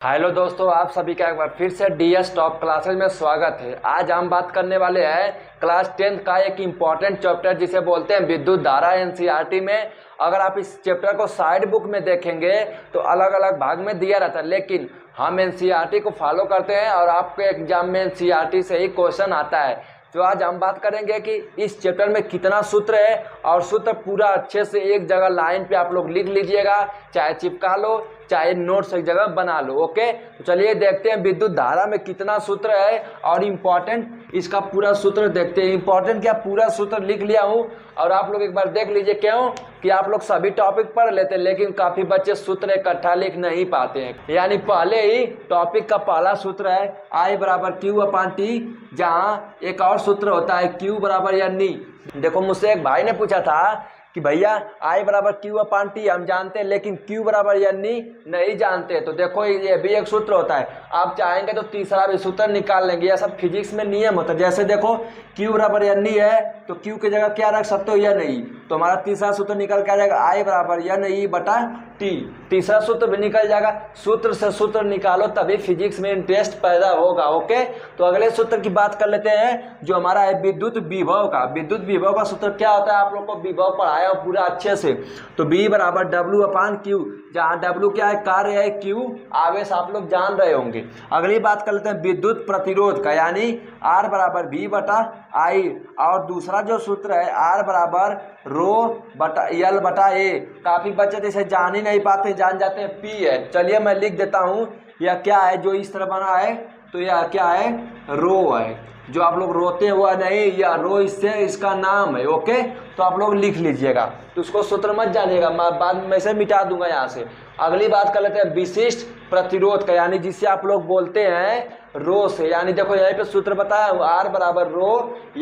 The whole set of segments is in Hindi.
हेलो दोस्तों, आप सभी का एक बार फिर से डीएस टॉप क्लासेज में स्वागत है। आज हम बात करने वाले हैं क्लास 10 का एक इम्पॉर्टेंट चैप्टर जिसे बोलते हैं विद्युत धारा। एनसीईआरटी में अगर आप इस चैप्टर को साइड बुक में देखेंगे तो अलग अलग भाग में दिया रहता है, लेकिन हम एनसीईआरटी को फॉलो करते हैं और आपके एग्जाम में एनसीईआरटी से ही क्वेश्चन आता है। तो आज हम बात करेंगे कि इस चैप्टर में कितना सूत्र है और सूत्र पूरा अच्छे से एक जगह लाइन पे आप लोग लिख लीजिएगा, चाहे चिपका लो चाहे नोट्स एक जगह बना लो। ओके, तो चलिए देखते हैं विद्युत धारा में कितना सूत्र है और इम्पॉर्टेंट इसका पूरा सूत्र देखते हैं। इम्पॉर्टेंट क्या, पूरा सूत्र लिख लिया हूँ और आप लोग एक बार देख लीजिए। क्यों कि आप लोग सभी टॉपिक पढ़ लेते हैं लेकिन काफ़ी बच्चे सूत्र इकट्ठा लिख नहीं पाते हैं। यानी पहले ही टॉपिक का पहला सूत्र है I बराबर Q अपान T, जहाँ एक और सूत्र होता है Q बराबर या नी। देखो, मुझसे एक भाई ने पूछा था कि भैया I बराबर Q अपान T हम जानते हैं लेकिन Q बराबर या नी नहीं जानते। तो देखो, ये भी एक सूत्र होता है। आप चाहेंगे तो तीसरा भी सूत्र निकाल लेंगे। यह सब फिजिक्स में नियम होता है। जैसे देखो, Q बराबर या नी है तो Q की जगह क्या रख सकते हो, या नहीं। तो हमारा तीसरा सूत्र निकल के आ जाएगा I बराबर या नहीं बटा T। तीसरा सूत्र भी निकल जाएगा। सूत्र से सूत्र निकालो तभी फिजिक्स में इंटरेस्ट पैदा होगा। ओके, तो अगले सूत्र की बात कर लेते हैं जो हमारा है विद्युत विभव का। विद्युत विभव का सूत्र क्या होता है, आप लोग को विभव पढ़ाया हो पूरा अच्छे से। तो V बराबर W अपान Q, जहाँ W क्या है, कार्य है, Q आवेश आप लोग जान रहे होंगे। अगली बात कर लेते हैं विद्युत प्रतिरोध का, यानी R बराबर V बटा I। और दूसरा जो सूत्र है R बराबर रो बटा L बटा A। काफ़ी बच्चे जैसे जान ही नहीं पाते, जान जाते हैं P है। चलिए मैं लिख देता हूँ, यह क्या है जो इस तरह बना है, तो यह क्या है, रो है। जो आप लोग रोते हुआ नहीं, या रो इससे इसका नाम है। ओके, तो आप लोग लिख लीजिएगा, तो उसको सूत्र मत जानिएगा, मैं बाद में से मिटा दूंगा यहाँ से। अगली बात कर लेते हैं विशिष्ट प्रतिरोध का, यानी जिसे आप लोग बोलते हैं रो से। यानी देखो यहाँ पे सूत्र बताया हूँ R बराबर रो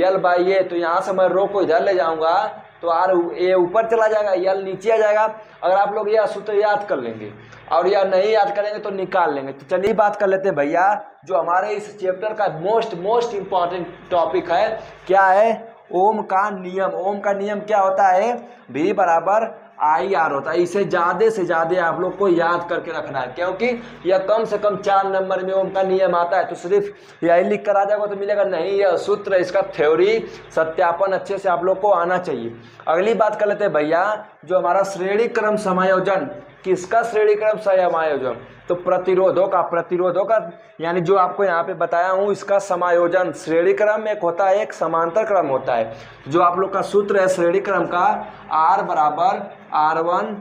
L बाई A। तो यहाँ से मैं रो को इधर ले जाऊंगा तो R A ऊपर चला जाएगा, L नीचे आ जाएगा। अगर आप लोग यह सूत्र याद कर लेंगे और यह नहीं याद करेंगे तो निकाल लेंगे। तो चलिए बात कर लेते हैं भैया, जो हमारे इस चैप्टर का मोस्ट इम्पॉर्टेंट टॉपिक है, क्या है, ओम का नियम। ओम का नियम क्या होता है, V बराबर IR होता है। इसे ज़्यादा से ज़्यादा आप लोग को याद करके रखना है, क्योंकि यह कम से कम 4 नंबर में ओम का नियम आता है। तो सिर्फ यही लिख कर आ जाएगा तो मिलेगा नहीं, यह सूत्र, इसका थ्योरी सत्यापन अच्छे से आप लोग को आना चाहिए। अगली बात कर लेते हैं भैया, जो हमारा श्रेणी क्रम समायोजन, किसका श्रेणी क्रम समायोजन, तो प्रतिरोधों का यानी जो आपको यहाँ पे बताया हूँ इसका समायोजन। श्रेणी क्रम एक होता है, एक समांतर क्रम होता है। जो आप लोग का सूत्र है श्रेणी क्रम का, R बराबर R1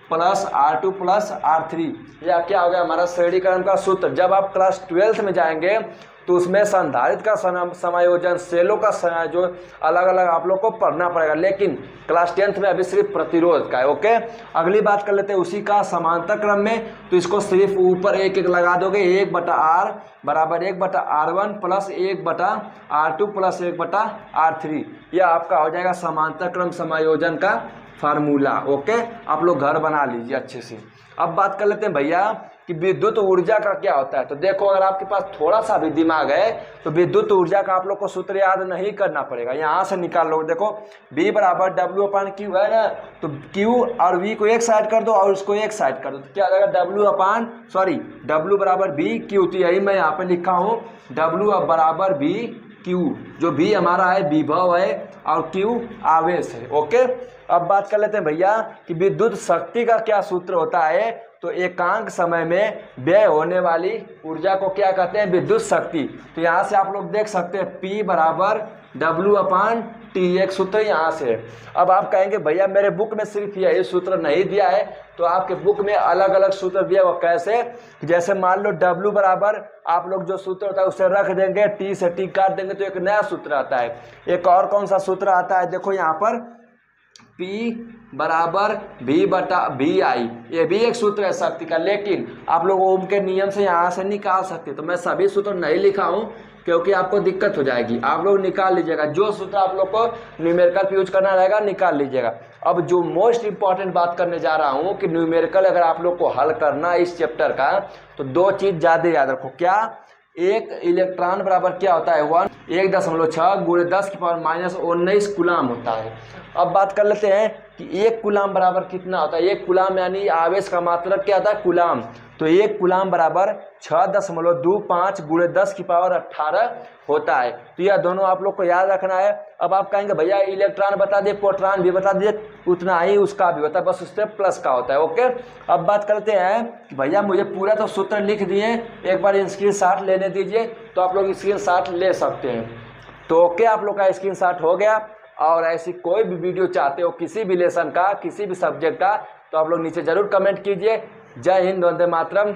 plus R2 plus R3, या क्या हो गया हमारा श्रेणी क्रम का सूत्र। जब आप क्लास 12th में जाएंगे तो उसमें संधारित्र का समायोजन, सेलों का जो अलग अलग आप लोग को पढ़ना पड़ेगा, लेकिन क्लास 10th में अभी सिर्फ प्रतिरोध का है। ओके, अगली बात कर लेते हैं उसी का समांतर क्रम में। तो इसको सिर्फ ऊपर एक एक लगा दोगे, 1 बटा R बराबर 1 बटा R1 प्लस 1 बटा R2 प्लस 1 बटा R3। यह आपका हो जाएगा समांतर क्रम समायोजन का फार्मूला। ओके, आप लोग घर बना लीजिए अच्छे से। अब बात कर लेते हैं भैया कि विद्युत ऊर्जा का क्या होता है। तो देखो, अगर आपके पास थोड़ा सा भी दिमाग है तो विद्युत ऊर्जा का आप लोग को सूत्र याद नहीं करना पड़ेगा, यहाँ से निकाल लो। देखो, V बराबर W अपान Q है ना, तो Q और V को एक साइड कर दो और उसको एक साइड कर दो, तो क्या आ जाएगा, W बराबर V Q। तो यही मैं यहाँ पे लिखा हूँ, W बराबर V Q, जो V हमारा है विभव है और Q आवेश है। ओके, अब बात कर लेते हैं भैया कि विद्युत शक्ति का क्या सूत्र होता है। तो एकांक समय में व्यय होने वाली ऊर्जा को क्या कहते हैं, विद्युत शक्ति। तो यहाँ से आप लोग देख सकते हैं P बराबर W अपान T, एक सूत्र यहाँ से। अब आप कहेंगे भैया मेरे बुक में सिर्फ यही सूत्र नहीं दिया है, तो आपके बुक में अलग अलग सूत्र दिया हुआ। कैसे, जैसे मान लो W बराबर आप लोग जो सूत्र होता है उसे रख देंगे, T से T काट देंगे तो एक नया सूत्र आता है। एक और कौन सा सूत्र आता है, देखो यहाँ पर P बराबर V बटा VI, ये भी एक सूत्र है शक्ति का, लेकिन आप लोग ओम के नियम से यहाँ से निकाल सकते। तो मैं सभी सूत्र नहीं लिखा हूँ क्योंकि आपको दिक्कत हो जाएगी, आप लोग निकाल लीजिएगा। जो सूत्र आप लोग को न्यूमेरिकल यूज करना रहेगा निकाल लीजिएगा। अब जो मोस्ट इंपॉर्टेंट बात करने जा रहा हूँ कि न्यूमेरिकल अगर आप लोग को हल करना इस चैप्टर का, तो 2 चीज़ ज़्यादा याद रखो। क्या, एक इलेक्ट्रॉन बराबर क्या होता है, 1.6 × 10⁻⁻19 कूलाम होता है। अब बात कर लेते हैं कि 1 कूलाम बराबर कितना होता है। 1 कूलाम यानी आवेश का मात्रक क्या होता है, कूलाम। तो 1 कूलाम बराबर 6.25 × 10⁻18 होता है। तो यह दोनों आप लोग को याद रखना है। अब आप कहेंगे भैया इलेक्ट्रॉन बता दिए, प्रोटॉन भी बता दिए, उतना ही उसका भी होता है, बस उससे प्लस का होता है। ओके, अब बात करते हैं कि भैया मुझे पूरा तो सूत्र लिख दिए, एक बार स्क्रीनशॉट लेने दीजिए। तो आप लोग स्क्रीनशॉट ले सकते हैं। तो ओके, आप लोग का स्क्रीनशॉट हो गया। और ऐसी कोई भी वीडियो चाहते हो किसी भी लेसन का, किसी भी सब्जेक्ट का, तो आप लोग नीचे जरूर कमेंट कीजिए। जय हिंद, वंदे मातरम।